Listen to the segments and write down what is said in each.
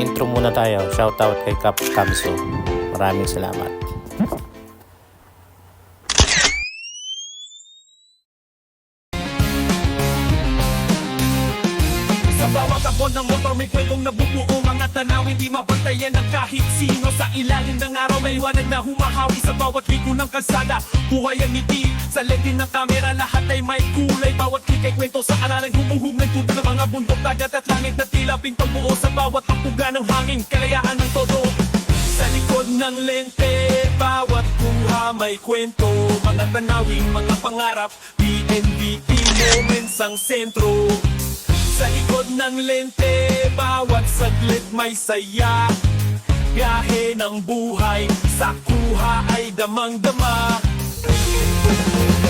intro muna tayo. Shoutout kay Cap Kamso. Maraming salamat. Sa bawat abon ng motor may kwentong nabubuo. Mga tanawin di mabantayan ng kahit sino. Sa ilalim ng araw may liwanag na humahawi. Sa bawat ligo ng kalsada, buhay ang ngiti. Sa lente ng kamera lahat ay may kulay. Bawat klik ay kwento sa aralang humuhog ng tuta ng mga bundok, dagat at langit na tila pintong buo. Sa bawat pagpuga ng hangin, kalayaan ng todo. Sa likod ng lente, bawat kuha may kwento. Mga tanawin, mga pangarap, PNVP moments ang sentro. Sa likod ng lente, bawat saglit may saya. Biyahe ng buhay, sa kuha ay damang-dama.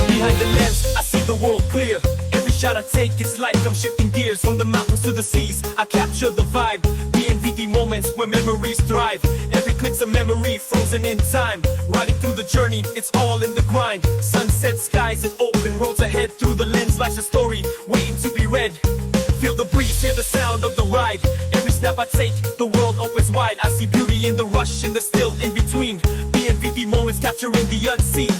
Behind the lens, I see the world clear. Every shot I take, it's like I'm shifting gears. From the mountains to the seas, I capture the vibe. BNVD moments where memories thrive. Every click's a memory, frozen in time. Riding through the journey, it's all in the grind. Sunset skies and open roads ahead. Through the lens, life's a story, waiting to be read. Feel the breeze, hear the sound of the ride. Every step I take, the world opens wide. I see beauty in the rush, in the still in between. BNVD moments capturing the unseen.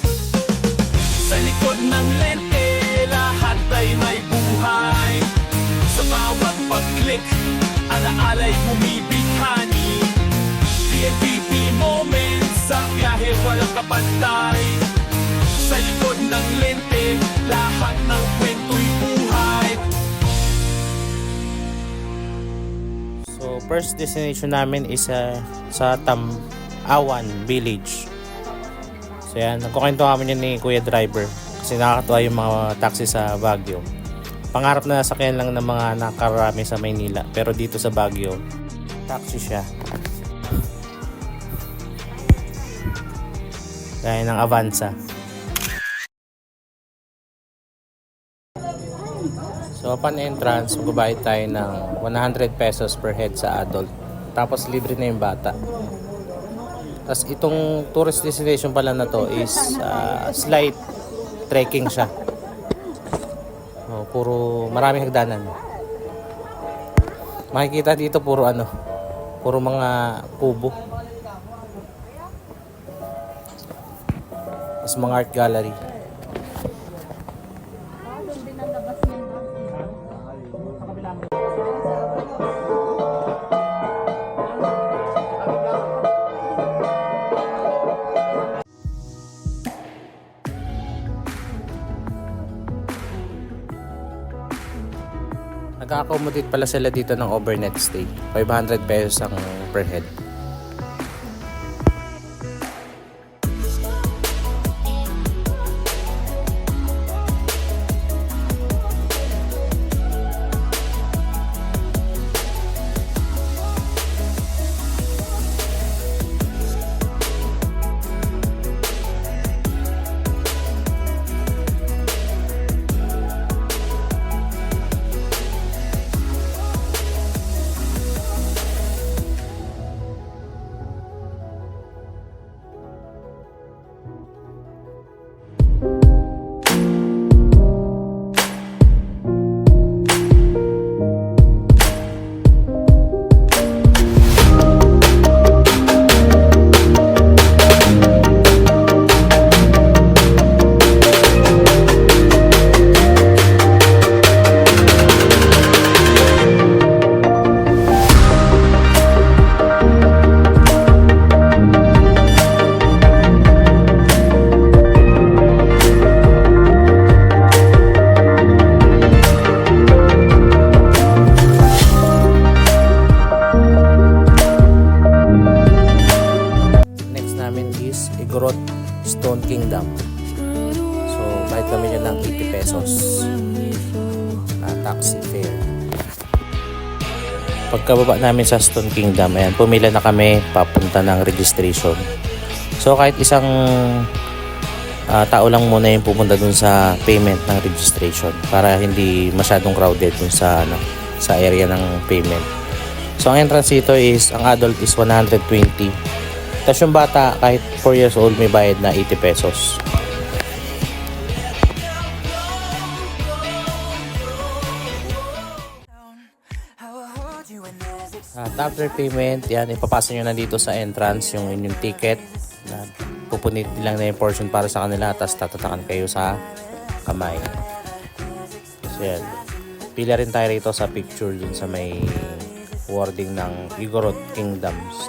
Sa likod ng lente, lahat ay may buhay. Sa bawat pag-click, alaala'y bumibihani. BNVD moments, sa biyahe walang kapantay. Sa likod ng lente, lahat ng kwento'y buhay. So, first destination namin is sa Tamawan Village. So yan, nagkukwento kami yun ni Kuya Driver kasi nakakatuwa yung mga taxi sa Baguio. Pangarap na nasakyan lang ng mga nakarami sa Maynila, pero dito sa Baguio, taxi siya. Gaya ng Avanza. So upon entrance, magbabayad tayo ng 100 pesos per head sa adult. Tapos libre na yung bata. Tapos itong tourist destination pala na to is slight trekking siya. Puro maraming hagdanan. Makikita dito puro mga kubo. Tapos mga art gallery. Nag-accommodate pala sila dito ng overnight stay. 500 pesos ang per head. Igorot Stone Kingdom. So, bayad kami dyan ng 80 pesos na taxi fare. Pagkababa namin sa Stone Kingdom, ayan, pumila na kami papunta ng registration. So, kahit isang tao lang muna yung pupunta dun sa payment ng registration para hindi masyadong crowded dun sa area ng payment. So, ang entrance dito is, ang adult is 120. Tapos yung bata, kahit 4 years old, may bayad na 80 pesos. At after payment, yan, ipapasa nyo na dito sa entrance yung inyong ticket. Na pupunit lang na yung portion para sa kanila, tapos tatatakan kayo sa kamay. So yan. Pila rin tayo rito sa picture dun sa may wording ng Igorot Kingdoms.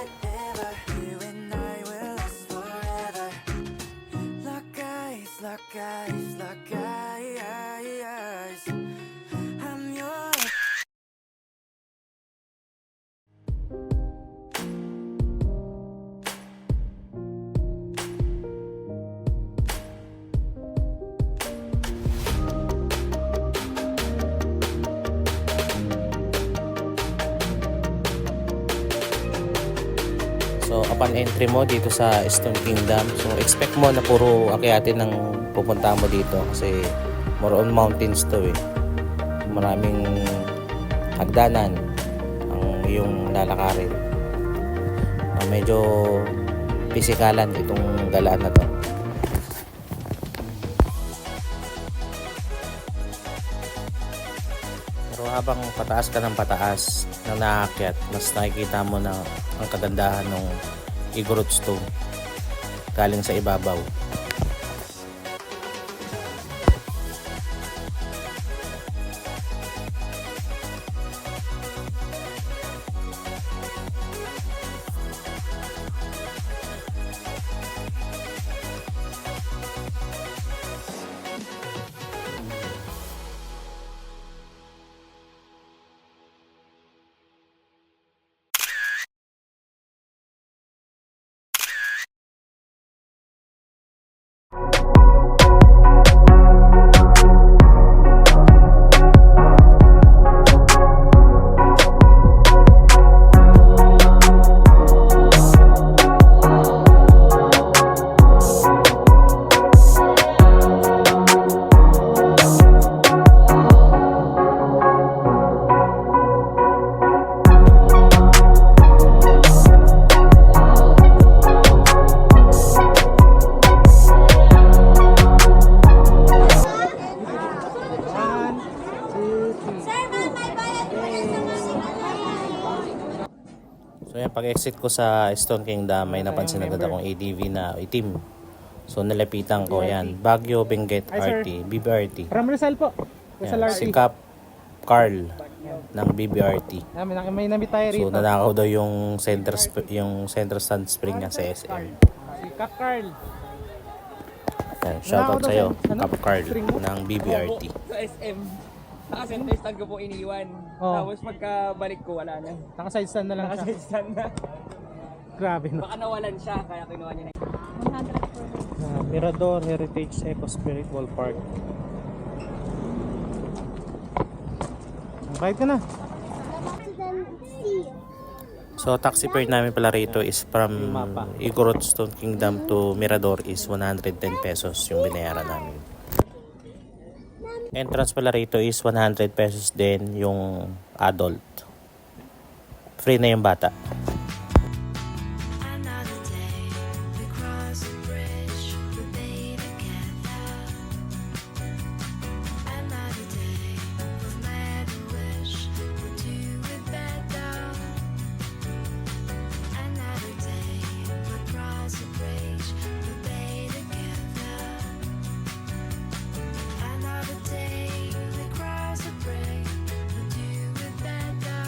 So, upon entry mo dito sa Stone Kingdom, so expect mo na puro akyatin ng pupunta mo dito kasi more on mountains to eh. Maraming hagdanan ang iyong lalakarin. Medyo pisikalan itong galaan na to. Pero habang pataas ka ng pataas na naakyat, mas nakikita mo na ang kagandahan ng Igorot Stone galing sa ibabaw. So yan, pag-exit ko sa Stone Kingdom, may napansin agad akong ADV na itim. So nalapitan ko yan. Baguio Benguet RT, BBRT. From Rizal po. Rizal Yan, RT. si Cap Carl ng BBRT. May nabit tayo So rito. nanakaw daw yung center stand spring niya sa SM. Si Cap Carl. Yan, shoutout Nanakaw daw sa'yo, sa- ano? Cap Carl Spring mo? ng BBRT. Sa SM. Naka-center stand ko po iniwan. Oh. Tapos pagkabalik ko, wala na. Naka-side stand na lang siya. Naka-side stand na. Grabe no. Baka nawalan siya, kaya kinuha niya na. Mirador Heritage Eco Spiritual Park. Ride ka na. So taxi fare namin pala rito is from Igorot Stone Kingdom to Mirador is 110 pesos yung binayaran namin. Entrance pala rito is 100 pesos din yung adult. Free na yung bata. Another day, we cross a bridge, we be together. Another day, we've made a wish, we'll do it better. Another day, we cross a bridge, we be together. Another day, we cross a bridge, we'll do it better.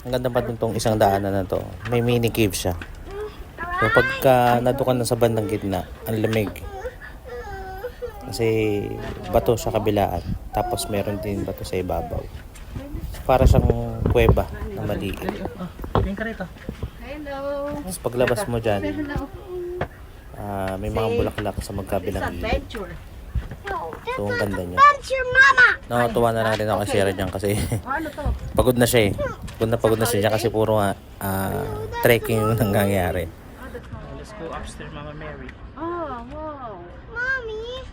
Ang ganda pa dun tong isang daanan na to. May mini cave siya. So pagka nadukan na sa bandang gitna, ang lamig. Kasi bato sa kabilaan. Tapos meron din bato sa ibabaw. Para siyang kuweba na maliit. Tingin ka rito. Tapos paglabas mo dyan, may mga bulaklak sa magkabilang ilog. So ang ganda niya. Nakatuwa na lang rin ako share niyan kasi pagod na siya eh. Pagod na siya dyan kasi puro trekking yung nangyayari. Let's go upstairs, Mama Mary. Oh, wow. Mommy,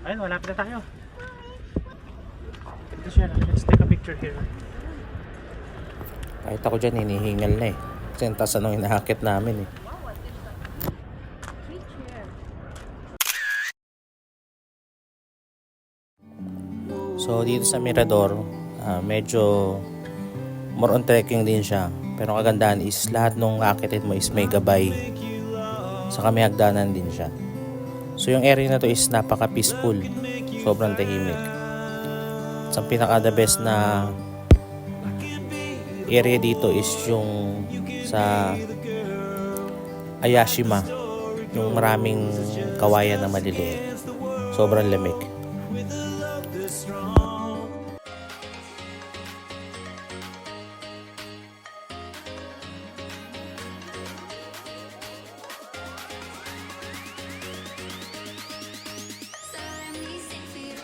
Ayun, malapit na tayo. Ito siya, let's take a picture here. Kahit ako dyan, hinihingal na eh. Kasi ang taas anong hinahakit namin eh. So dito sa Mirador, medyo more on trekking din siya. Pero ang kagandahan is lahat nung akitin mo is may gabay. Saka may hagdanan din siya. So yung area na to is napaka peaceful. Sobrang tahimik. Sa pinaka the best na area dito is yung sa Ayashima. Yung maraming kawayan na maliliit. Sobrang lamig. So let me sing for you.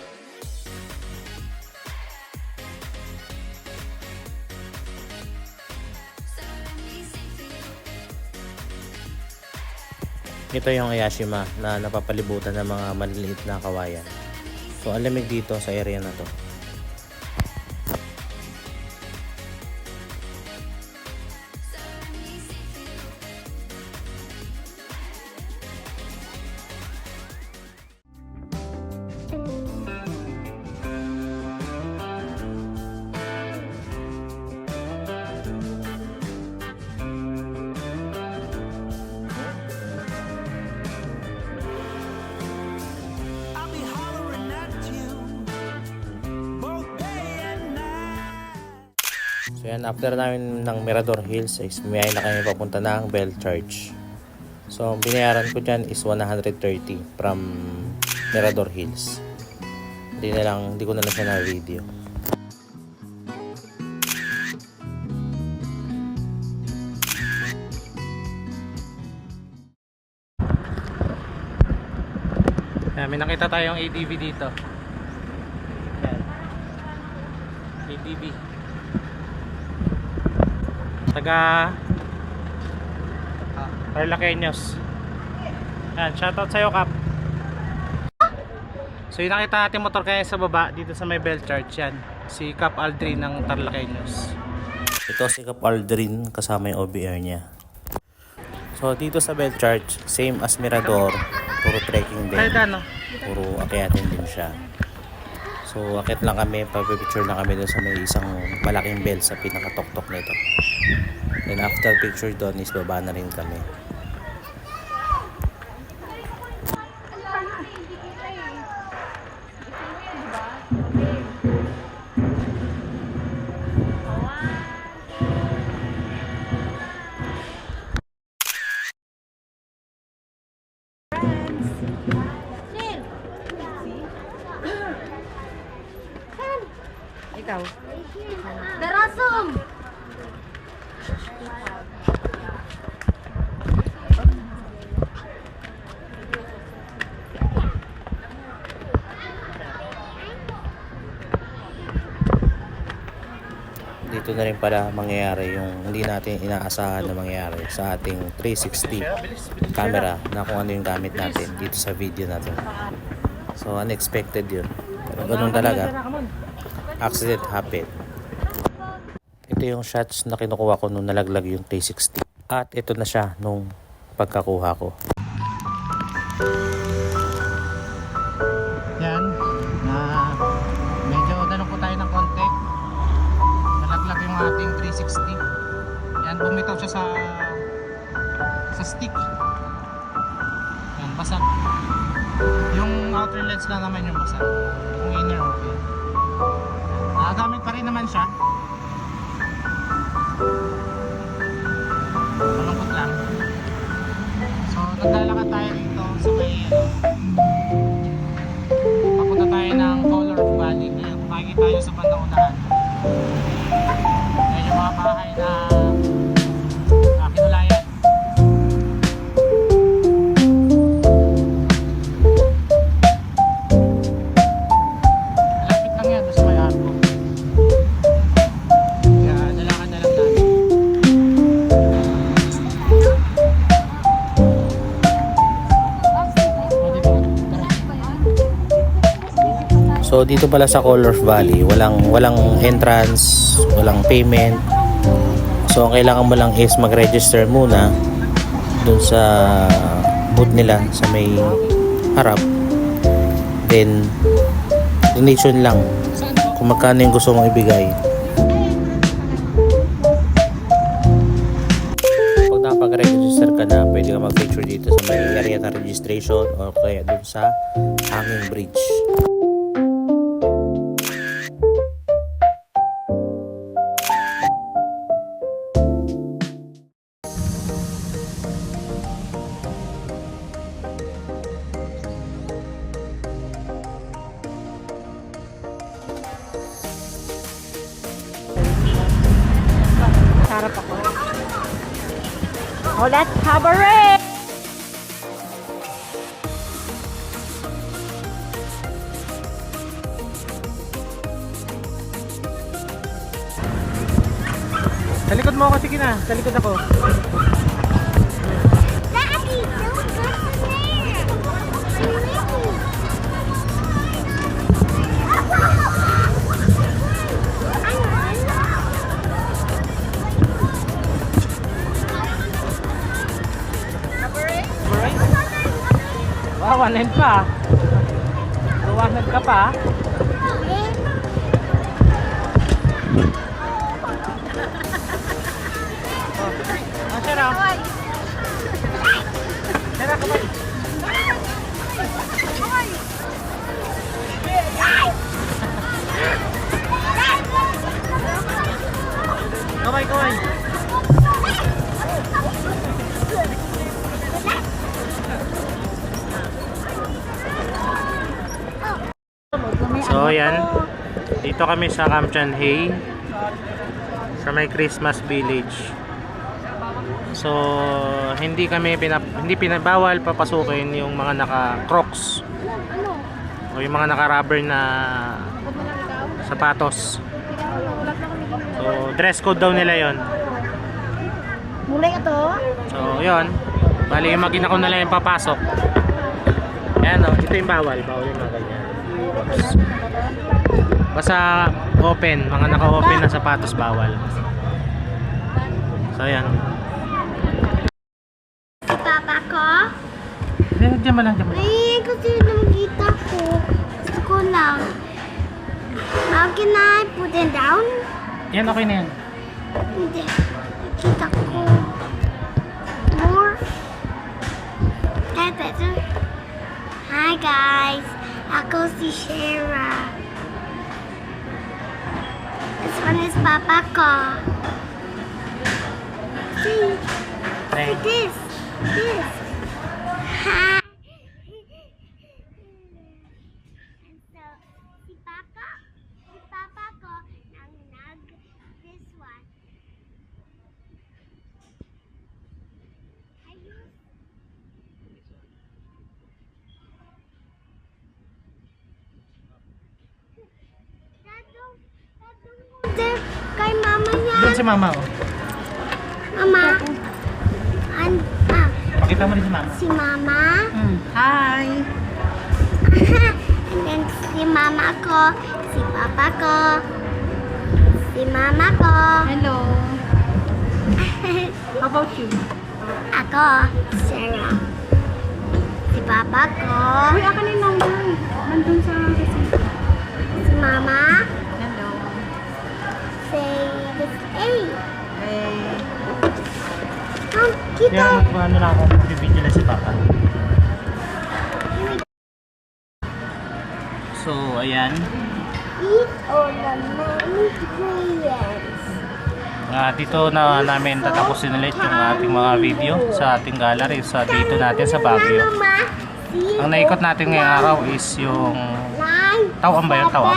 So let me sing for you. Ito yung Ayashima na napapalibutan ng mga maliliit na kawayan. So ang lamig dito sa area na to. So let me sing for you. I'll be hollering at you both day and night. So yan, after namin ng Mirador Hills is may na kami papunta ng Bell Church. So ang binayaran ko dyan is 130 from Mirador Hills. Hindi ko na lang siya na video. Yan, may nakita tayong ADV dito. Yan. ADV. Taga Tarlaqueños. Yan, shoutout sa'yo, Kap. So yung nakita natin motor kaya sa baba dito sa may Bell Church, yan. Si Kap Aldrin ng Tarlaqueños. Ito si Kap Aldrin kasama yung OBR niya. So dito sa Bell Church, same as Mirador, puro trekking din. Kahit ano. Puro akyatin din siya. So akyat lang kami, pag-picture lang kami doon sa may isang malaking bell sa pinaka-tok-tok nito. Then after picture doon is baba na rin kami. Darasum! Dito na rin pala mangyayari yung hindi natin inaasahan na mangyayari sa ating 360 camera na kung ano yung gamit natin dito sa video na to. So unexpected yun. Pero ganun talaga. Accident happened. Ito yung shots na kinukuha ko nung nalaglag yung 360. At ito na siya nung pagkakuha ko. Yan. Na medyo dalong po tayo ng konti. Nalaglag yung ating 360. Yan, bumitaw siya sa stick. Yan, basag. Yung outer lens lang naman yung basag. Yung inner okay. Gamit pa rin naman siya. Malungkot lang. So naglalakad tayo dito sa may papunta tayo ng Color of Valley. Ngayon kung makikita nyo sa bandang unahan, ngayon yung mga bahay na kinulayan. Malapit lang yan doon sa may arko. Kaya nalakad na lang namin. O, diba? So dito pala sa Color Valley, walang entrance, walang payment. So ang kailangan mo lang is mag-register muna dun sa booth nila sa may harap. Then donation lang kung magkano yung gusto mong ibigay. Pag napag-register ka na, pwede ka mag-picture dito sa may area na registration o kaya dun sa hanging bridge. Sarap ako. Oh, let's have a race! Sa likod mo ako, sige na. Sa likod ako. Daddy, don't go there! Wow, 1 pa. Luwanag ka pa. Sarah. Sarah, kamay. Kamay, kamay. So ayan, dito kami sa Kam Chan Hay sa may Christmas Village. So hindi pinabawal papasukin yung mga naka-Crocs o yung mga naka-rubber na sapatos. So dress code daw nila yon. Mulay ka to? So yun, bali yung magina ko na lang yung papasok. Ayan o, ito yung bawal yung mga ganyan. Basta open, mga naka-open na sapatos bawal. So ayan. Papa ko? Diyan mo lang, diyan mo lang. Ay, kasi nakikita ko. Gusto ko lang. How can I put it down? Yan, okay na yan. Hindi. Nakita ko. More. That better. Hi guys. Ako si Shara. This one is Papa ko. See? Hey. This. This. Hi. And so, si Papa ko ang this one. Ayun. Tatong order kay mama niya. Doon si mama oh. Mama. Pakita mo rin si mama. Si mama. Hi! And then si mama ko, si papa ko, si mama ko. Hello. How about you? Ako, Sarah. Si papa ko, Uy, akin yung number. Nandun sa kasi. si mama, Hello. say this A. Hey. Kita. Yan, ano na ako, mag-video na si papa. So, ayan. Eat all the many ingredients. Dito na namin tatapusin ulit yung ating mga video sa ating gallery sa dito natin sa Baguio. Mama, see? Ang naikot natin ngayong araw is yung Nine. Tauam ba yun? Tauam?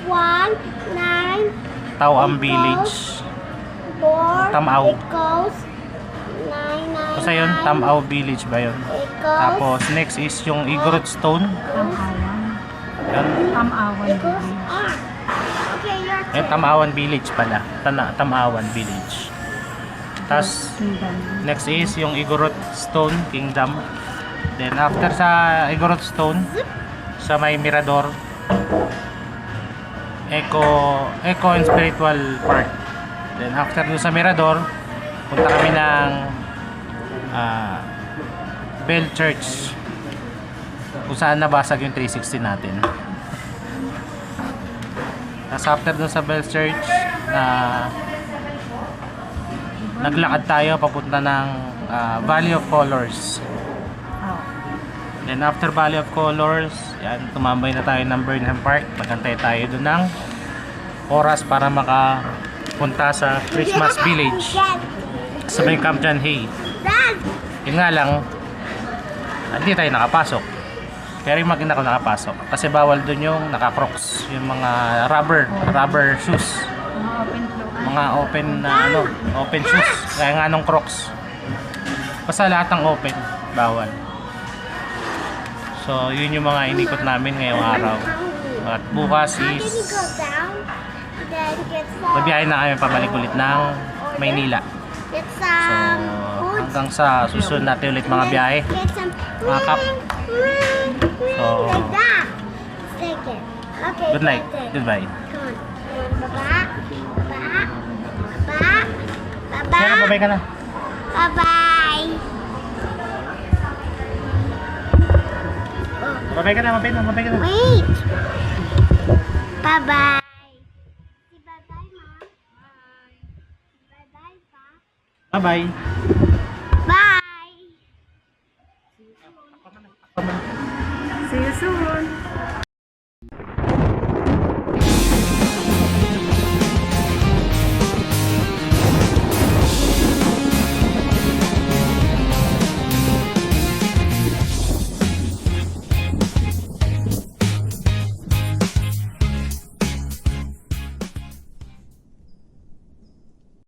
1, 9, Tauam Village. 4. Tamaw. Equals 9, 9. Basta yun, Tamaw Village ba yun? Equals. Tapos next is yung Igorot Stone. Yan. Tamawan. Equals R. Okay, your Yan, turn. Tamawan Village pala. Tamawan Village. Tapos next is yung Igorot Stone Kingdom. Then after sa Igorot Stone, sa may Mirador, Eco and Spiritual Park. Then after dun sa Mirador, punta kami ng Bell Church, kung saan nabasag yung 360 natin. Tapos after dun sa Bell Church, naglakad tayo papunta ng Valley of Colors. Then after Valley of Colors, yan, tumambay na tayo ng Burnham Park. Magantay tayo doon ng oras para makapunta sa Christmas Village sa may Camp John Hay. Yun nga lang, hindi tayo nakapasok. Pero yung mag-ina ko nakapasok. Kasi bawal doon yung naka-crocs, yung mga rubber shoes. Mga open na open shoes. Kaya nga nung crocs. Basta lahat ng open, bawal. So, yun yung mga inikot namin ngayong araw. At bukas is babiyahin na kami pabalik ulit ng Maynila. So, hanggang sa susunod natin ulit mga biyahe. Mga kap. So, good night. Goodbye. Kaya babay ka na. Bye-bye. Babay ka na, babay na. Wait. Bye-bye. Si bye-bye, Ma. Bye-bye, Pa. Bye-bye. Bye. See you soon.